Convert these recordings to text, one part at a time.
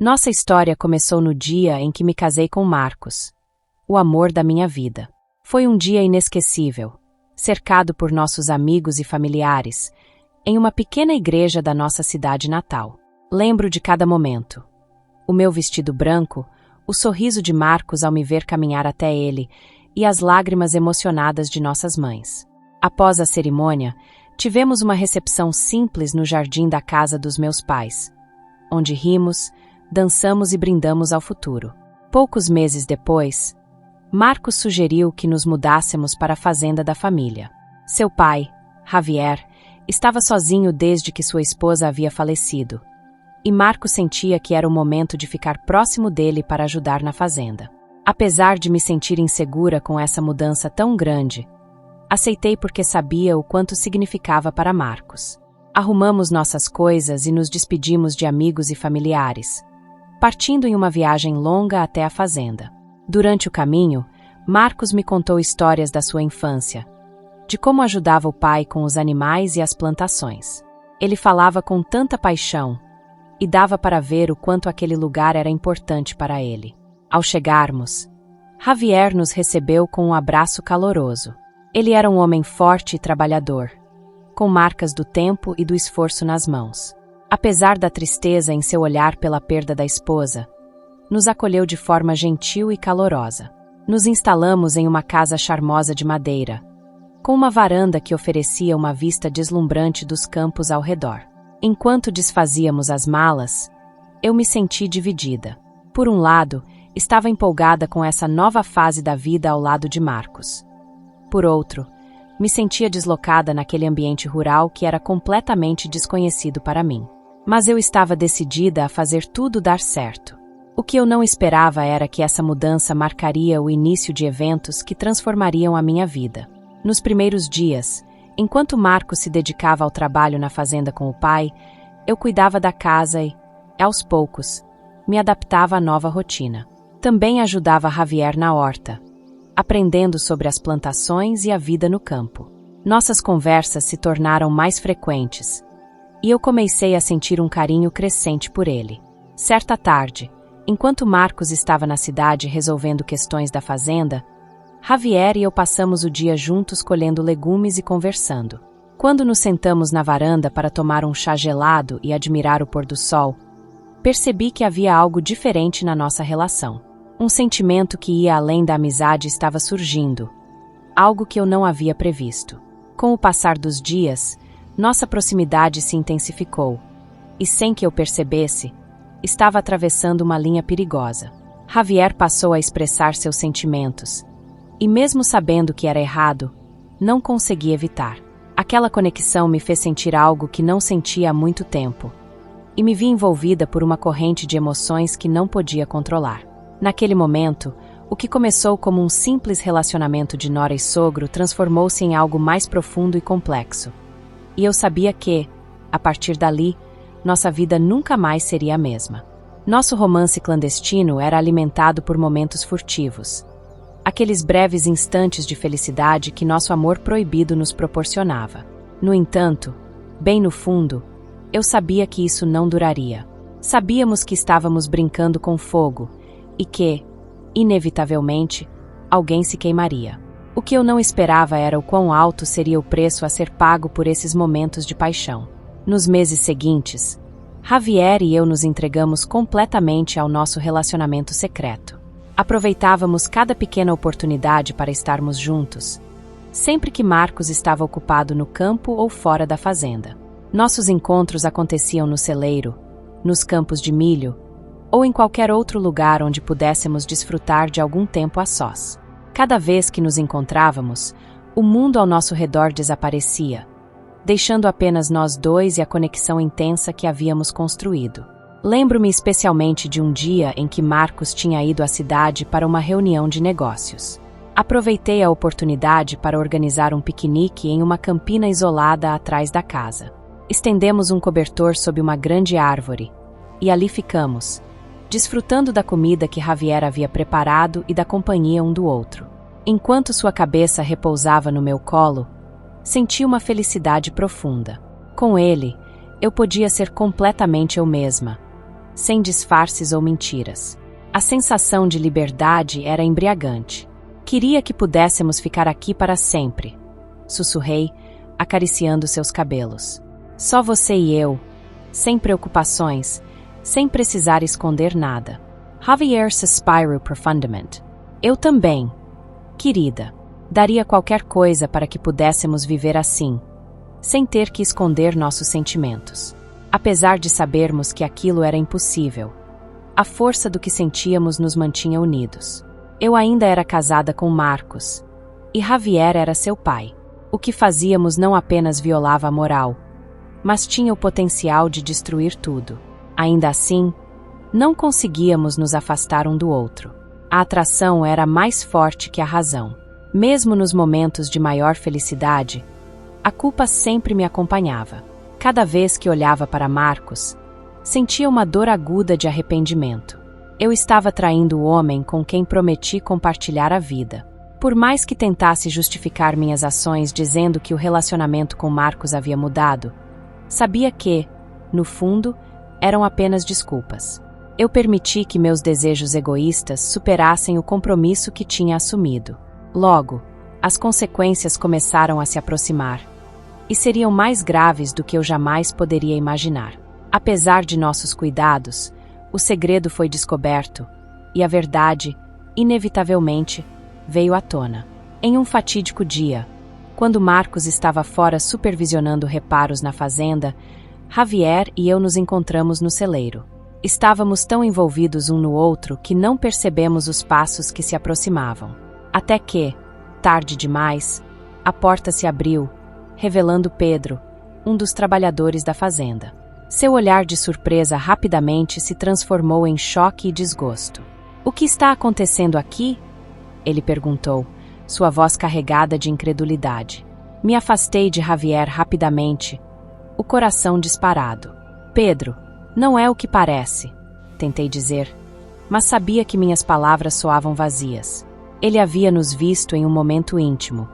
Nossa história começou no dia em que me casei com Marcos, o amor da minha vida. Foi um dia inesquecível, cercado por nossos amigos e familiares, em uma pequena igreja da nossa cidade natal. Lembro de cada momento. O meu vestido branco, o sorriso de Marcos ao me ver caminhar até ele e as lágrimas emocionadas de nossas mães. Após a cerimônia, tivemos uma recepção simples no jardim da casa dos meus pais, onde rimos, dançamos e brindamos ao futuro. Poucos meses depois, Marcos sugeriu que nos mudássemos para a fazenda da família. Seu pai, Javier, estava sozinho desde que sua esposa havia falecido, e Marcos sentia que era o momento de ficar próximo dele para ajudar na fazenda. Apesar de me sentir insegura com essa mudança tão grande, aceitei porque sabia o quanto significava para Marcos. Arrumamos nossas coisas e nos despedimos de amigos e familiares, partindo em uma viagem longa até a fazenda. Durante o caminho, Marcos me contou histórias da sua infância, de como ajudava o pai com os animais e as plantações. Ele falava com tanta paixão e dava para ver o quanto aquele lugar era importante para ele. Ao chegarmos, Javier nos recebeu com um abraço caloroso. Ele era um homem forte e trabalhador, com marcas do tempo e do esforço nas mãos. Apesar da tristeza em seu olhar pela perda da esposa, nos acolheu de forma gentil e calorosa. Nos instalamos em uma casa charmosa de madeira, com uma varanda que oferecia uma vista deslumbrante dos campos ao redor. Enquanto desfazíamos as malas, eu me senti dividida. Por um lado, estava empolgada com essa nova fase da vida ao lado de Marcos. Por outro, me sentia deslocada naquele ambiente rural que era completamente desconhecido para mim. Mas eu estava decidida a fazer tudo dar certo. O que eu não esperava era que essa mudança marcaria o início de eventos que transformariam a minha vida. Nos primeiros dias, enquanto Marcos se dedicava ao trabalho na fazenda com o pai, eu cuidava da casa e, aos poucos, me adaptava à nova rotina. Também ajudava Javier na horta, aprendendo sobre as plantações e a vida no campo. Nossas conversas se tornaram mais frequentes, e eu comecei a sentir um carinho crescente por ele. Certa tarde, enquanto Marcos estava na cidade resolvendo questões da fazenda, Javier e eu passamos o dia juntos colhendo legumes e conversando. Quando nos sentamos na varanda para tomar um chá gelado e admirar o pôr do sol, percebi que havia algo diferente na nossa relação. Um sentimento que ia além da amizade estava surgindo, algo que eu não havia previsto. Com o passar dos dias, nossa proximidade se intensificou, e sem que eu percebesse, estava atravessando uma linha perigosa. Javier passou a expressar seus sentimentos, e mesmo sabendo que era errado, não consegui evitar. Aquela conexão me fez sentir algo que não sentia há muito tempo, e me vi envolvida por uma corrente de emoções que não podia controlar. Naquele momento, o que começou como um simples relacionamento de nora e sogro transformou-se em algo mais profundo e complexo. E eu sabia que, a partir dali, nossa vida nunca mais seria a mesma. Nosso romance clandestino era alimentado por momentos furtivos, aqueles breves instantes de felicidade que nosso amor proibido nos proporcionava. No entanto, bem no fundo, eu sabia que isso não duraria. Sabíamos que estávamos brincando com fogo e que, inevitavelmente, alguém se queimaria. O que eu não esperava era o quão alto seria o preço a ser pago por esses momentos de paixão. Nos meses seguintes, Javier e eu nos entregamos completamente ao nosso relacionamento secreto. Aproveitávamos cada pequena oportunidade para estarmos juntos, sempre que Marcos estava ocupado no campo ou fora da fazenda. Nossos encontros aconteciam no celeiro, nos campos de milho, ou em qualquer outro lugar onde pudéssemos desfrutar de algum tempo a sós. Cada vez que nos encontrávamos, o mundo ao nosso redor desaparecia, deixando apenas nós dois e a conexão intensa que havíamos construído. Lembro-me especialmente de um dia em que Marcos tinha ido à cidade para uma reunião de negócios. Aproveitei a oportunidade para organizar um piquenique em uma campina isolada atrás da casa. Estendemos um cobertor sob uma grande árvore, e ali ficamos, desfrutando da comida que Javier havia preparado e da companhia um do outro. Enquanto sua cabeça repousava no meu colo, senti uma felicidade profunda. Com ele, eu podia ser completamente eu mesma, sem disfarces ou mentiras. A sensação de liberdade era embriagante. Queria que pudéssemos ficar aqui para sempre, sussurrei, acariciando seus cabelos. Só você e eu, sem preocupações, sem precisar esconder nada. Javier suspirou profundamente. Eu também, querida. Daria qualquer coisa para que pudéssemos viver assim, sem ter que esconder nossos sentimentos. Apesar de sabermos que aquilo era impossível, a força do que sentíamos nos mantinha unidos. Eu ainda era casada com Marcos, e Javier era seu pai. O que fazíamos não apenas violava a moral, mas tinha o potencial de destruir tudo. Ainda assim, não conseguíamos nos afastar um do outro. A atração era mais forte que a razão. Mesmo nos momentos de maior felicidade, a culpa sempre me acompanhava. Cada vez que olhava para Marcos, sentia uma dor aguda de arrependimento. Eu estava traindo o homem com quem prometi compartilhar a vida. Por mais que tentasse justificar minhas ações dizendo que o relacionamento com Marcos havia mudado, sabia que, no fundo, eram apenas desculpas. Eu permiti que meus desejos egoístas superassem o compromisso que tinha assumido. Logo, as consequências começaram a se aproximar, e seriam mais graves do que eu jamais poderia imaginar. Apesar de nossos cuidados, o segredo foi descoberto, e a verdade, inevitavelmente, veio à tona. Em um fatídico dia, quando Marcos estava fora supervisionando reparos na fazenda, Javier e eu nos encontramos no celeiro. Estávamos tão envolvidos um no outro que não percebemos os passos que se aproximavam. Até que, tarde demais, a porta se abriu, revelando Pedro, um dos trabalhadores da fazenda. Seu olhar de surpresa rapidamente se transformou em choque e desgosto. "O que está acontecendo aqui?" ele perguntou, sua voz carregada de incredulidade. Me afastei de Javier rapidamente, o coração disparado. "Pedro, não é o que parece", tentei dizer, mas sabia que minhas palavras soavam vazias. Ele havia nos visto em um momento íntimo,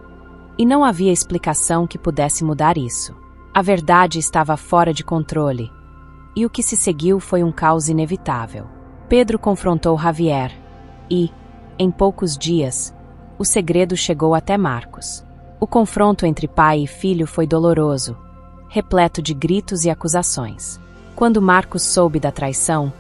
e não havia explicação que pudesse mudar isso. A verdade estava fora de controle, e o que se seguiu foi um caos inevitável. Pedro confrontou Javier, e, em poucos dias, o segredo chegou até Marcos. O confronto entre pai e filho foi doloroso, repleto de gritos e acusações. Quando Marcos soube da traição,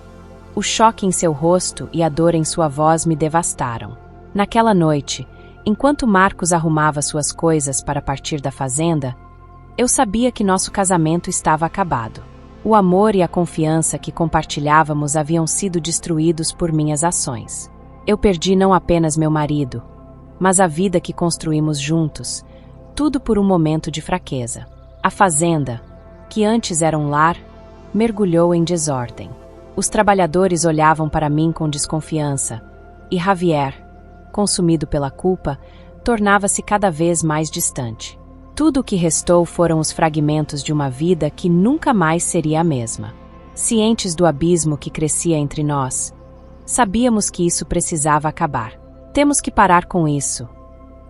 o choque em seu rosto e a dor em sua voz me devastaram. Naquela noite, enquanto Marcos arrumava suas coisas para partir da fazenda, eu sabia que nosso casamento estava acabado. O amor e a confiança que compartilhávamos haviam sido destruídos por minhas ações. Eu perdi não apenas meu marido, mas a vida que construímos juntos, tudo por um momento de fraqueza. A fazenda, que antes era um lar, mergulhou em desordem. Os trabalhadores olhavam para mim com desconfiança, e Javier, consumido pela culpa, tornava-se cada vez mais distante. Tudo o que restou foram os fragmentos de uma vida que nunca mais seria a mesma. Cientes do abismo que crescia entre nós, sabíamos que isso precisava acabar. "Temos que parar com isso",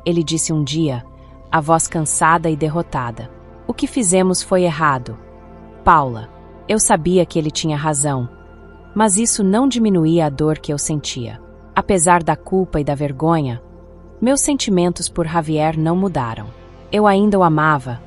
ele disse um dia, a voz cansada e derrotada. "O que fizemos foi errado, Paula." Eu sabia que ele tinha razão, mas isso não diminuía a dor que eu sentia. Apesar da culpa e da vergonha, meus sentimentos por Javier não mudaram. Eu ainda o amava,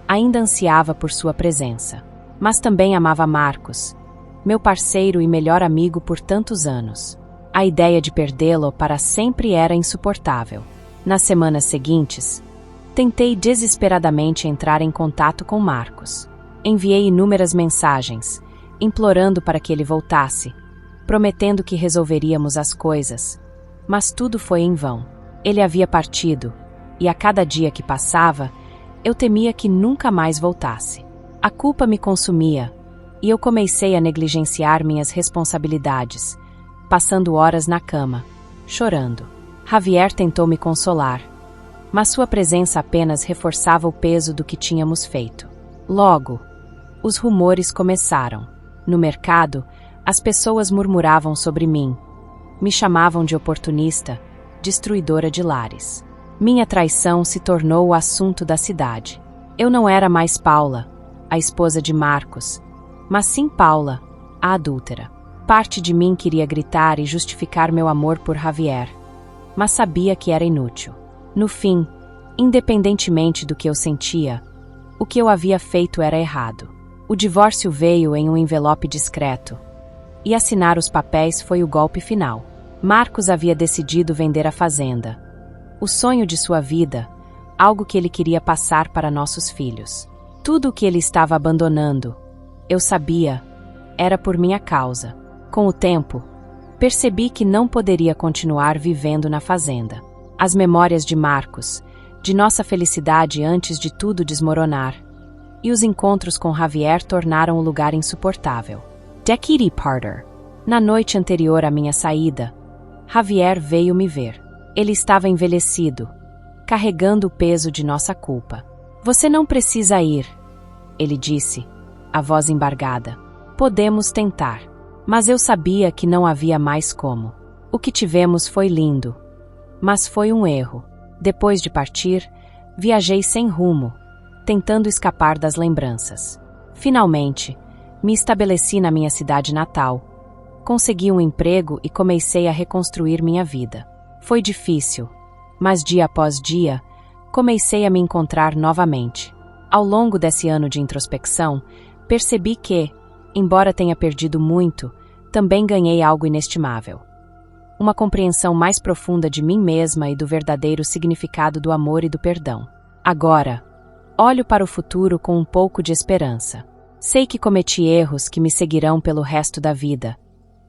ainda ansiava por sua presença, mas também amava Marcos, meu parceiro e melhor amigo por tantos anos. A ideia de perdê-lo para sempre era insuportável. Nas semanas seguintes, tentei desesperadamente entrar em contato com Marcos. Enviei inúmeras mensagens, implorando para que ele voltasse, prometendo que resolveríamos as coisas, mas tudo foi em vão. Ele havia partido, e a cada dia que passava, eu temia que nunca mais voltasse. A culpa me consumia, e eu comecei a negligenciar minhas responsabilidades, passando horas na cama, chorando. Javier tentou me consolar, mas sua presença apenas reforçava o peso do que tínhamos feito. Logo, os rumores começaram. No mercado, as pessoas murmuravam sobre mim. Me chamavam de oportunista, destruidora de lares. Minha traição se tornou o assunto da cidade. Eu não era mais Paula, a esposa de Marcos, mas sim Paula, a adúltera. parte de mim queria gritar e justificar meu amor por Javier, mas sabia que era inútil. No fim, independentemente do que eu sentia, o que eu havia feito era errado. O divórcio veio em um envelope discreto, e assinar os papéis foi o golpe final. Marcos havia decidido vender a fazenda, o sonho de sua vida, algo que ele queria passar para nossos filhos. Tudo o que ele estava abandonando, eu sabia, era por minha causa. Com o tempo, percebi que não poderia continuar vivendo na fazenda. As memórias de Marcos, de nossa felicidade antes de tudo desmoronar, e os encontros com Javier tornaram o lugar insuportável. Deputy Parter. Na noite anterior à minha saída, Javier veio me ver. Ele estava envelhecido, carregando o peso de nossa culpa. Você não precisa ir, ele disse, a voz embargada. Podemos tentar. Mas eu sabia que não havia mais como. O que tivemos foi lindo, mas foi um erro. Depois de partir, viajei sem rumo, tentando escapar das lembranças. Finalmente, me estabeleci na minha cidade natal, consegui um emprego e comecei a reconstruir minha vida. Foi difícil, mas dia após dia, comecei a me encontrar novamente. Ao longo desse ano de introspecção, percebi que, embora tenha perdido muito, também ganhei algo inestimável. Uma compreensão mais profunda de mim mesma e do verdadeiro significado do amor e do perdão. Agora, olho para o futuro com um pouco de esperança. Sei que cometi erros que me seguirão pelo resto da vida,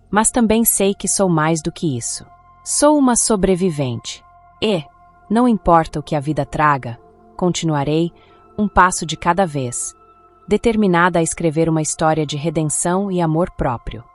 mas também sei que sou mais do que isso. Sou uma sobrevivente. E, não importa o que a vida traga, continuarei, um passo de cada vez, determinada a escrever uma história de redenção e amor próprio.